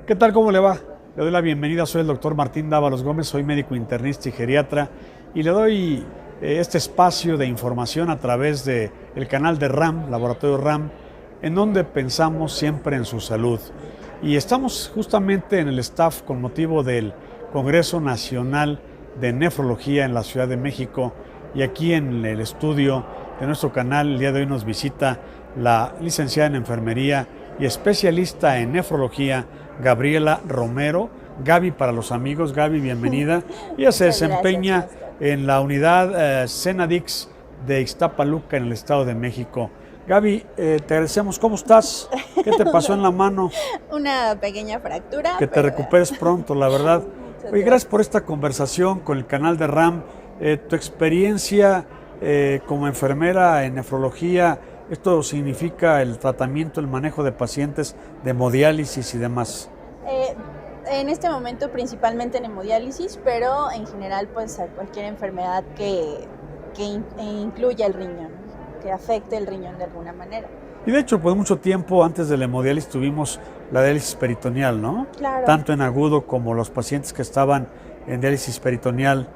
¿Qué tal? ¿Cómo le va? Le doy la bienvenida, soy el doctor Martín Dávalos Gómez, soy médico internista y geriatra y le doy este espacio de información a través del canal de RAM, Laboratorio RAM, en donde pensamos siempre en su salud. Y estamos justamente en el staff con motivo del Congreso Nacional de Nefrología en la Ciudad de México, y aquí en el estudio de nuestro canal el día de hoy nos visita la licenciada en enfermería y especialista en nefrología, Gabriela Romero. Gaby para los amigos. Gaby, bienvenida. Ella se desempeña en la unidad Cenadix de Ixtapaluca, en el Estado de México. Gaby, te agradecemos. ¿Cómo estás? ¿Qué te pasó en la mano? Una pequeña fractura. Que te recuperes pronto, la verdad. Oye, gracias por esta conversación con el canal de RAM. Tu experiencia como enfermera en nefrología, esto significa el tratamiento, el manejo de pacientes de hemodiálisis y demás. En este momento principalmente en hemodiálisis, pero en general pues a cualquier enfermedad que incluya el riñón, que afecte el riñón de alguna manera. Y de hecho, pues mucho tiempo antes de la hemodiálisis tuvimos la diálisis peritoneal, ¿no? Claro. Tanto en agudo como los pacientes que estaban en diálisis peritoneal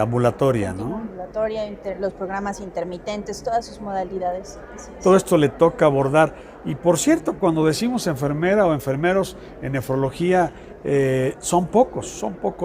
ambulatoria, ¿no? Ambulatoria, los programas intermitentes, todas sus modalidades. Todo esto le toca abordar. Y por cierto, cuando decimos enfermera o enfermeros en nefrología, son pocos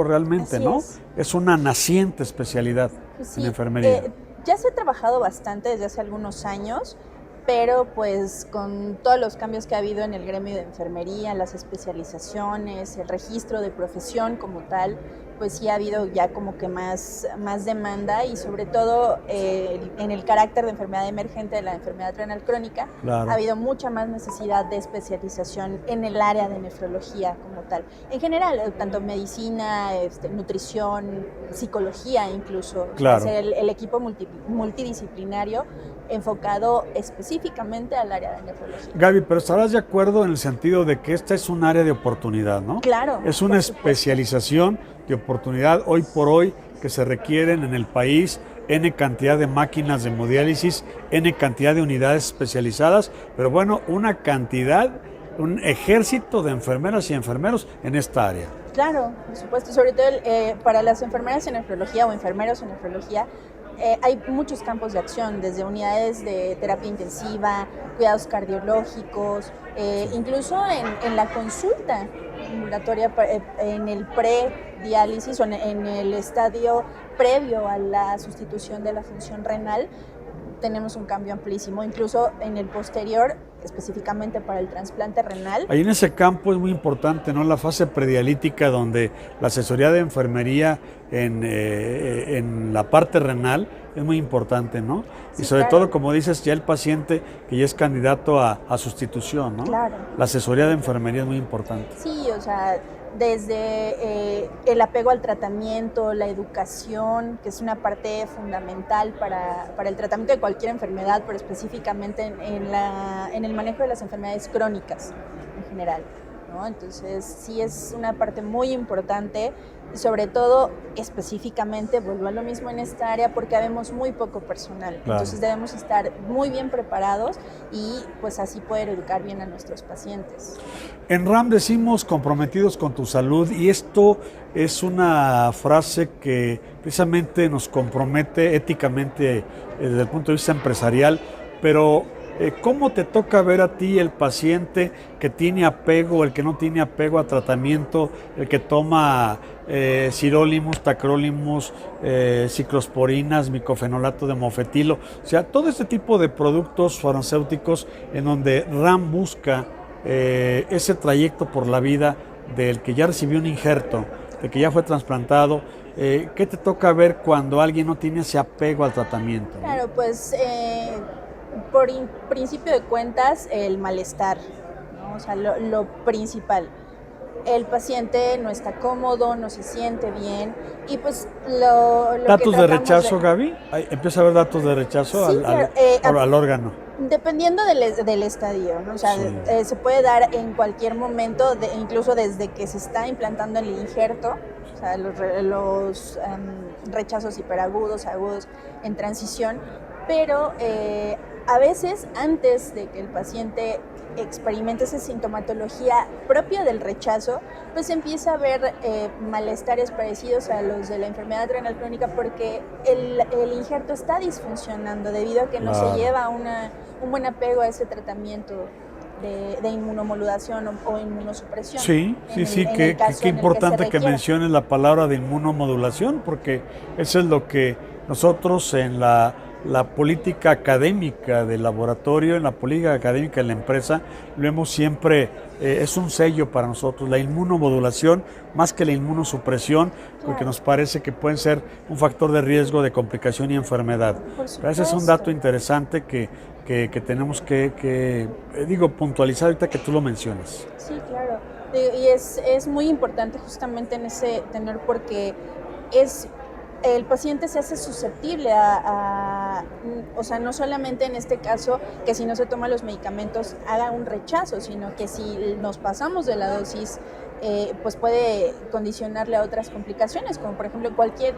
realmente, Así ¿no? Es una naciente especialidad en enfermería. Ya se ha trabajado bastante desde hace algunos años, pero pues con todos los cambios que ha habido en el gremio de enfermería, las especializaciones, el registro de profesión como tal, pues sí ha habido ya como que más demanda, y sobre todo en el carácter de enfermedad emergente de la enfermedad renal crónica, claro. Ha habido mucha más necesidad de especialización en el área de nefrología como tal. En general, tanto medicina, nutrición, psicología incluso, Claro. El equipo multidisciplinario enfocado específicamente al área de nefrología. Gaby, pero estarás de acuerdo en el sentido de que esta es un área de oportunidad, ¿no? Claro. Es una especialización de oportunidad hoy por hoy que se requieren en el país N cantidad de máquinas de hemodiálisis, N cantidad de unidades especializadas, pero bueno, un ejército de enfermeras y enfermeros en esta área. Claro, por supuesto, sobre todo para las enfermeras en nefrología o enfermeros en nefrología, hay muchos campos de acción, desde unidades de terapia intensiva, cuidados cardiológicos, incluso en la consulta ambulatoria, en el pre-diálisis o en el estadio previo a la sustitución de la función renal, tenemos un cambio amplísimo, incluso en el posterior, específicamente para el trasplante renal. Ahí en ese campo es muy importante, ¿no? La fase predialítica, donde la asesoría de enfermería en la parte renal es muy importante, ¿no? Sí, y sobre claro. todo, como dices, ya el paciente que ya es candidato a sustitución, ¿no? Claro. La asesoría de enfermería es muy importante. Sí, o sea, desde el apego al tratamiento, la educación, que es una parte fundamental para el tratamiento de cualquier enfermedad, pero específicamente en el manejo de las enfermedades crónicas en general, ¿no? Entonces sí es una parte muy importante, y sobre todo específicamente, vuelvo a lo mismo en esta área, porque habemos muy poco personal. Claro. Entonces debemos estar muy bien preparados y pues así poder educar bien a nuestros pacientes. En RAM decimos comprometidos con tu salud, y esto es una frase que precisamente nos compromete éticamente desde el punto de vista empresarial, pero ¿cómo te toca ver a ti el paciente que tiene apego, el que no tiene apego a tratamiento, el que toma sirolimus, tacrolimus, ciclosporinas, micofenolato de mofetilo? O sea, todo este tipo de productos farmacéuticos en donde RAM busca ese trayecto por la vida del que ya recibió un injerto, del que ya fue trasplantado. ¿Qué te toca ver cuando alguien no tiene ese apego al tratamiento? Claro, pues por principio de cuentas, el malestar, ¿no? O sea, lo principal. El paciente no está cómodo, no se siente bien, y pues lo ¿Datos de rechazo, Gaby? ¿Empieza a haber datos de rechazo sí, al órgano? Dependiendo del estadio, ¿no? O sea, sí. Se puede dar en cualquier momento, incluso desde que se está implantando el injerto, o sea, los rechazos hiperagudos, agudos en transición, pero a veces antes de que el paciente experimenta esa sintomatología propia del rechazo, pues empieza a haber malestares parecidos a los de la enfermedad renal crónica, porque el injerto está disfuncionando debido a que no se lleva un buen apego a ese tratamiento de inmunomodulación o inmunosupresión. Sí, qué importante que menciones la palabra de inmunomodulación, porque eso es lo que nosotros en la política académica del laboratorio, en la política académica de la empresa, lo hemos siempre, es un sello para nosotros, la inmunomodulación más que la inmunosupresión, porque nos parece que pueden ser un factor de riesgo de complicación y enfermedad. Ese es un dato interesante que tenemos que puntualizar ahorita que tú lo mencionas. Sí, claro, y es muy importante justamente en ese tenor, porque el paciente se hace susceptible o sea, no solamente en este caso que si no se toma los medicamentos haga un rechazo, sino que si nos pasamos de la dosis, pues puede condicionarle a otras complicaciones, como por ejemplo cualquier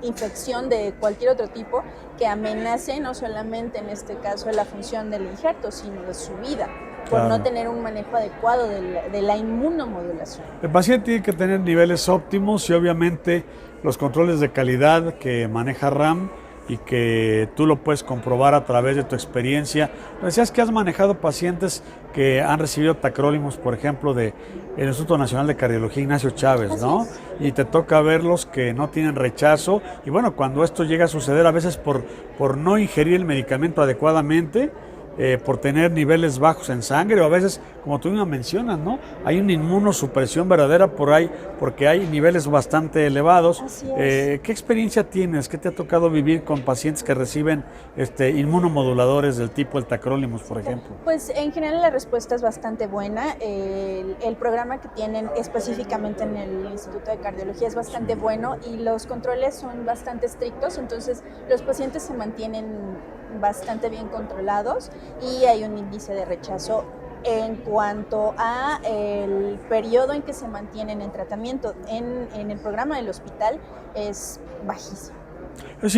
infección de cualquier otro tipo que amenace no solamente en este caso la función del injerto, sino de su vida, por no tener un manejo adecuado de la inmunomodulación. El paciente tiene que tener niveles óptimos y obviamente los controles de calidad que maneja RAM y que tú lo puedes comprobar a través de tu experiencia. Decías que has manejado pacientes que han recibido tacrolimus, por ejemplo, del Instituto Nacional de Cardiología Ignacio Chávez, ¿no? Y te toca verlos que no tienen rechazo. Y bueno, cuando esto llega a suceder, a veces por no ingerir el medicamento adecuadamente, por tener niveles bajos en sangre, o a veces, como tú misma mencionas, ¿no? Hay una inmunosupresión verdadera por ahí, porque hay niveles bastante elevados. ¿Qué experiencia tienes? ¿Qué te ha tocado vivir con pacientes que reciben inmunomoduladores del tipo el tacrolimus, por ejemplo? Pues en general la respuesta es bastante buena. El programa que tienen específicamente en el Instituto de Cardiología es bastante bueno y los controles son bastante estrictos, entonces los pacientes se mantienen bastante bien controlados y hay un índice de rechazo en cuanto a el periodo en que se mantienen en tratamiento en el programa del hospital es bajísimo. Es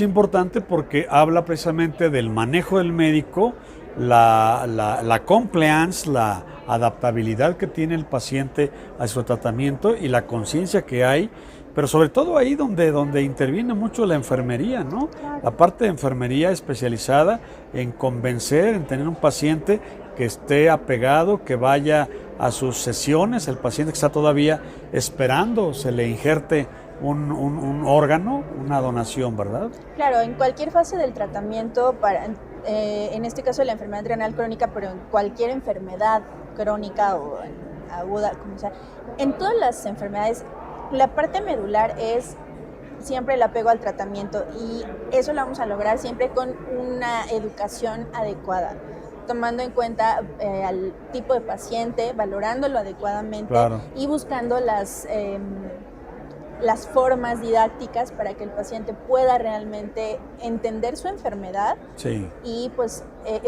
importante porque habla precisamente del manejo del médico, la compliance, la adaptabilidad que tiene el paciente a su tratamiento y la conciencia que hay, pero sobre todo ahí donde interviene mucho la enfermería, ¿no? Claro. La parte de enfermería especializada en convencer, en tener un paciente que esté apegado, que vaya a sus sesiones, el paciente que está todavía esperando, se le injerte un órgano, una donación, ¿verdad? Claro, en cualquier fase del tratamiento, en este caso de la enfermedad renal crónica, pero en cualquier enfermedad crónica o aguda, como sea, en todas las enfermedades, la parte medular es siempre el apego al tratamiento y eso lo vamos a lograr siempre con una educación adecuada, tomando en cuenta al tipo de paciente, valorándolo adecuadamente y buscando las formas didácticas para que el paciente pueda realmente entender su enfermedad y pues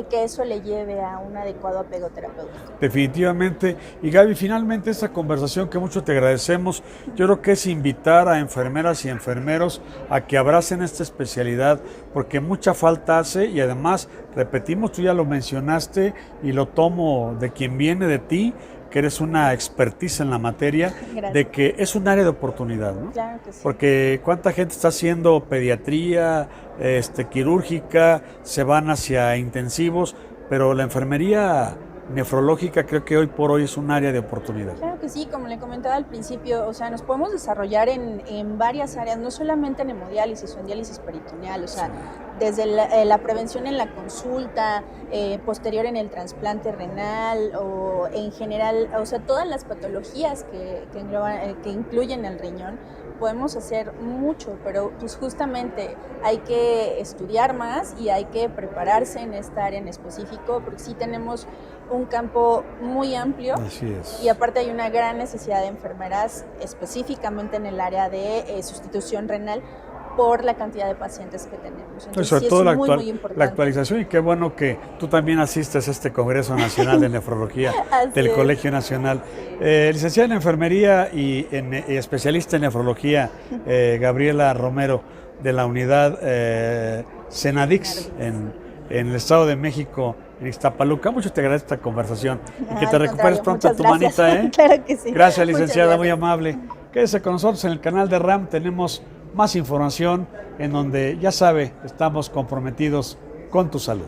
que eso le lleve a un adecuado apego terapéutico. Definitivamente. Y Gaby, finalmente esta conversación que mucho te agradecemos, yo creo que es invitar a enfermeras y enfermeros a que abracen esta especialidad porque mucha falta hace y además, repetimos, tú ya lo mencionaste y lo tomo de quien viene de ti, que eres una expertise en la materia. Gracias. De que es un área de oportunidad, ¿no? Claro que sí. Porque cuánta gente está haciendo pediatría, quirúrgica, se van hacia intensivos, pero la enfermería nefrológica creo que hoy por hoy es un área de oportunidad. Claro que sí, como le comentaba al principio, o sea, nos podemos desarrollar en varias áreas, no solamente en hemodiálisis o en diálisis peritoneal, o sea, desde la prevención en la consulta, posterior en el trasplante renal o en general, o sea, todas las patologías que incluyen el riñón, podemos hacer mucho, pero pues justamente hay que estudiar más y hay que prepararse en esta área en específico, porque sí tenemos un campo muy amplio. Así es. Y aparte hay una gran necesidad de enfermeras específicamente en el área de sustitución renal por la cantidad de pacientes que tenemos. Entonces, sobre sí todo es muy importante. La actualización, y qué bueno que tú también asistes a este Congreso Nacional de Nefrología del Colegio Nacional. Licenciada en Enfermería y especialista en Nefrología, Gabriela Romero, de la unidad Senadix en el Estado de México, en Ixtapaluca. Mucho te agradezco esta conversación y que Al te recuperes contrario, pronto de tu muchas gracias. manita, ¿eh? Claro que sí. Gracias, Muchas licenciada, muy gracias. amable. Quédese con nosotros en el canal de RAM, tenemos más información en donde, ya sabe, estamos comprometidos con tu salud.